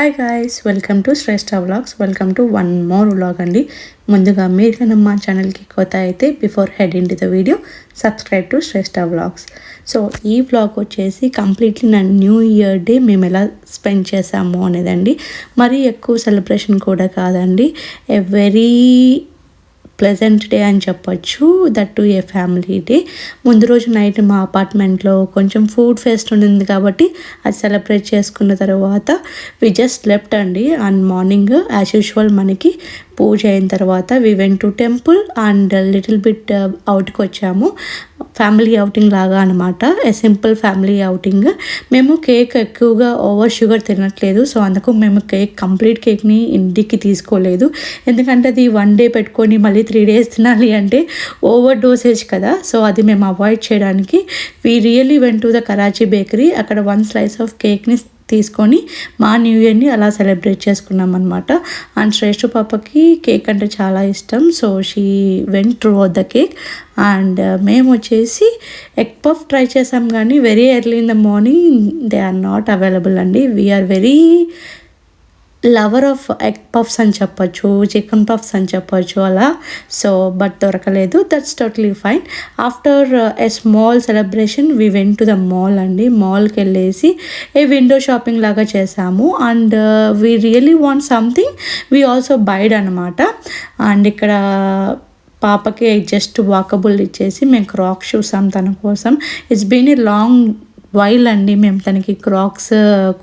Hi guys, welcome to Shreshtha vlogs. Welcome to one more vlog అండి. ముందుగా మీరు కన్నా మా ఛానల్కి కొత్త అయితే before head into the video subscribe to Shreshtha vlogs. So ఈ వ్లాగ్ వచ్చేసి కంప్లీట్లీ నా న్యూ ఇయర్ డే మేము ఎలా స్పెండ్ చేసాము అనేదండి. మరీ ఎక్కువ సెలబ్రేషన్ కూడా కాదండి, ఏ వెరీ ప్లెజెంట్ డే అని చెప్పొచ్చు. That to A family day. ముందు రోజు నైట్ మా అపార్ట్మెంట్లో కొంచెం ఫుడ్ ఫెస్ట్ ఉంది కాబట్టి అది సెలబ్రేట్ చేసుకున్న తర్వాత వి జస్ట్ లెఫ్ట్ అండి. అండ్ మార్నింగ్ యాజ్ యూజువల్ మనకి పూజ అయిన తర్వాత we went to temple and little bit అవుట్కి వచ్చాము. ఫ్యామిలీ అవుటింగ్ లాగా అనమాట, ఏ సింపుల్ ఫ్యామిలీ అవుటింగ్. మేము కేక్ ఎక్కువగా ఓవర్ షుగర్ తినట్లేదు, సో అందుకు మేము కంప్లీట్ కేక్ని ఇంటికి తీసుకోలేదు. ఎందుకంటే అది 1 డే పెట్టుకొని మళ్ళీ 3 days తినాలి అంటే ఓవర్ డోసేజ్ కదా. సో అది మేము అవాయిడ్ చేయడానికి we really went to the Karachi Bakery. అక్కడ 1 slice ఆఫ్ కేక్ని తీసుకొని మా న్యూ ఇయర్ని అలా సెలబ్రేట్ చేసుకున్నాం అనమాట. అండ్ శ్రేష్ఠ పాపకి కేక్ అంటే చాలా ఇష్టం, so she went throughout the cake. And మేము వచ్చేసి ఎగ్ పఫ్ ట్రై చేసాం, కానీ very early in the morning they are not available అండి. We are very lover of egg puffs అని చెప్పొచ్చు, చికెన్ పఫ్స్ అని చెప్పొచ్చు అలా. సో బట్ దొరకలేదు, that's totally fine. After a small celebration we went to the mall అండి. మాల్కి వెళ్ళేసి ఏ విండో షాపింగ్ లాగా చేసాము. And we really want something, we also బైడ్ అనమాట. అండ్ ఇక్కడ పాపకి జస్ట్ వాకబుల్ ఇచ్చేసి మేము క్రాక్స్ చూసాం తన కోసం. It's been a long while అండి మేము తనకి క్రాక్స్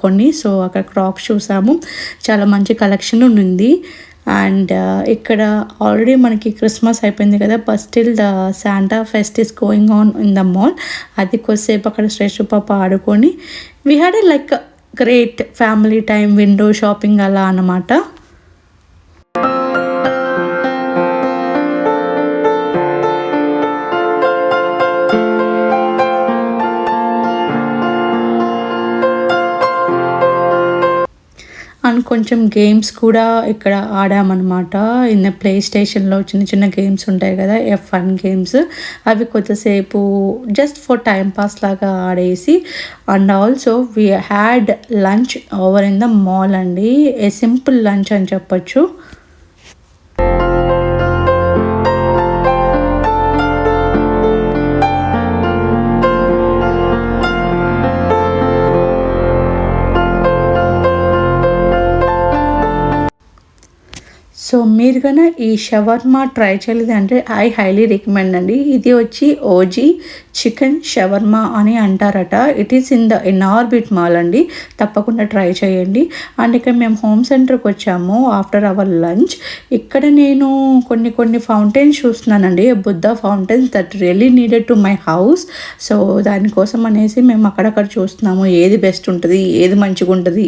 కొన్ని, సో అక్కడ క్రాక్స్ చూసాము. చాలా మంచి కలెక్షన్ ఉంది. అండ్ ఇక్కడ ఆల్రెడీ మనకి క్రిస్మస్ అయిపోయింది కదా, but still the Santa pest is going on in the mall. అది కొద్దిసేపు అక్కడ శ్రేష్ఠ పాప ఆడుకొని we had a like great family time, window shopping అలా అన్నమాట. అండ్ కొంచెం గేమ్స్ కూడా ఇక్కడ ఆడామన్నమాట. ఇన్న ప్లే స్టేషన్లో చిన్న చిన్న గేమ్స్ ఉంటాయి కదా, F1 గేమ్స్, అవి కొద్దిసేపు జస్ట్ ఫర్ టైం పాస్ లాగా ఆడేసి. And also we had lunch over in the mall అండి. ఏ సింపుల్ లంచ్ అని చెప్పొచ్చు. సో మీరు కన్నా ఈ షవర్మా ట్రై చేయలేదు అంటే ఐ హైలీ రికమెండ్ అండి. ఇది వచ్చి ఓజీ చికెన్ షవర్మా అని అంటారట. It is in orbit mall అండి, తప్పకుండా ట్రై చేయండి. అండ్ ఇక్కడ మేము హోమ్ సెంటర్కి వచ్చాము ఆఫ్టర్ అవర్ లంచ్. ఇక్కడ నేను కొన్ని ఫౌంటైన్స్ చూస్తున్నానండి, Buddha fountains that really needed to my house. So దానికోసం అనేసి మేము అక్కడక్కడ చూస్తున్నాము ఏది బెస్ట్ ఉంటుంది, ఏది మంచిగా ఉంటుంది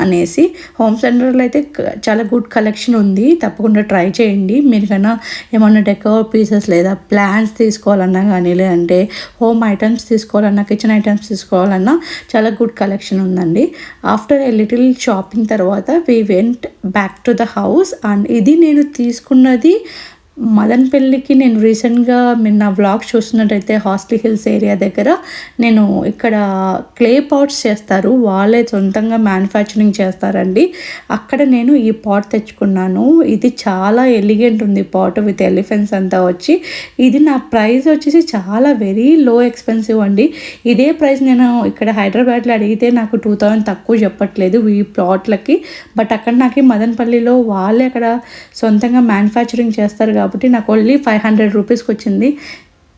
అనేసి. హోమ్ సెంటర్లో అయితే చాలా గుడ్ కలెక్షన్ ఉంది, తప్పకుండా ట్రై చేయండి. మీరు కన్నా ఏమన్నా డెకోర్ పీసెస్ లేదా ప్లాంట్స్ తీసుకోవాలన్నా కానీ, లేదంటే హోమ్ ఐటమ్స్ తీసుకోవాలన్నా, కిచెన్ ఐటమ్స్ తీసుకోవాలన్నా చాలా గుడ్ కలెక్షన్ ఉందండి. ఆఫ్టర్ ఏ లిటిల్ షాపింగ్ తర్వాత we went back to the house. And ఇది నేను తీసుకున్నది మదనపల్లికి. నేను రీసెంట్గా మీరు నా వ్లాగ్స్ చూస్తున్నట్టయితే హాస్టల్ హిల్స్ ఏరియా దగ్గర నేను ఇక్కడ క్లే పాట్స్ చేస్తారు, వాళ్ళే సొంతంగా మ్యానుఫ్యాక్చరింగ్ చేస్తారండి. అక్కడ నేను ఈ పాట్ తెచ్చుకున్నాను. ఇది చాలా ఎలిగెంట్ ఉంది పాట్ విత్ ఎలిఫెంట్స్ అంతా వచ్చి. ఇది నా ప్రైస్ వచ్చేసి చాలా వెరీ లో ఎక్స్పెన్సివ్ అండి. ఇదే ప్రైస్ నేను ఇక్కడ హైదరాబాద్లో అడిగితే నాకు 2000 తక్కువ చెప్పట్లేదు ఈ ప్లాట్లకి. బట్ అక్కడ నాకు మదనపల్లిలో వాళ్ళే అక్కడ సొంతంగా మ్యానుఫ్యాక్చరింగ్ చేస్తారు కాబట్టి నాకు ఓన్లీ 500 రూపీస్కి వచ్చింది.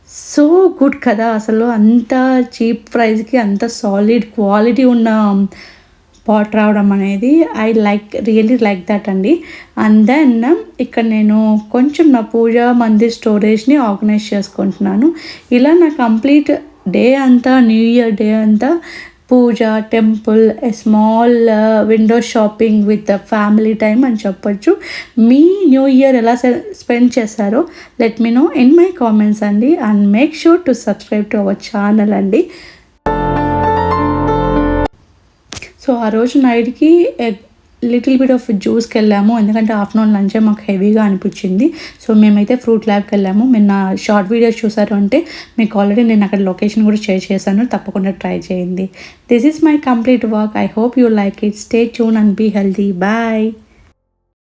సో గుడ్ కదా, అసలు అంత చీప్ ప్రైస్కి అంత సాలిడ్ క్వాలిటీ ఉన్న పాట్ రావడం అనేది ఐ రియల్లీ లైక్ దట్ అండి. అండ్ దెన్ ఇక్కడ నేను కొంచెం నా పూజా మందిర్ స్టోరేజ్ని ఆర్గనైజ్ చేసుకుంటున్నాను. ఇలా నా కంప్లీట్ డే అంతా, న్యూ ఇయర్ డే అంతా పూజ, temple, a small window shopping with family time అని చెప్పొచ్చు. మీ న్యూ ఇయర్ ఎలా స్పెండ్ చేశారో let me know in my comments అండి. And make sure to subscribe to our channel అండి. సో ఆ రోజు నైట్కి లిటిల్ బిట్ ఆఫ్ జ్యూస్కి వెళ్ళాము, ఎందుకంటే ఆఫ్టర్నూన్ లంచే మాకు హెవీగా అనిపించింది. సో మేమైతే ఫ్రూట్ ల్యాబ్కి వెళ్ళాము. మీరు నా షార్ట్ వీడియోస్ చూసారు అంటే మీకు ఆల్రెడీ నేను అక్కడ లొకేషన్ కూడా షేర్ చేశాను, తప్పకుండా ట్రై చేయండి. This is my complete work. I hope you like it. Stay tune and be healthy. Bye.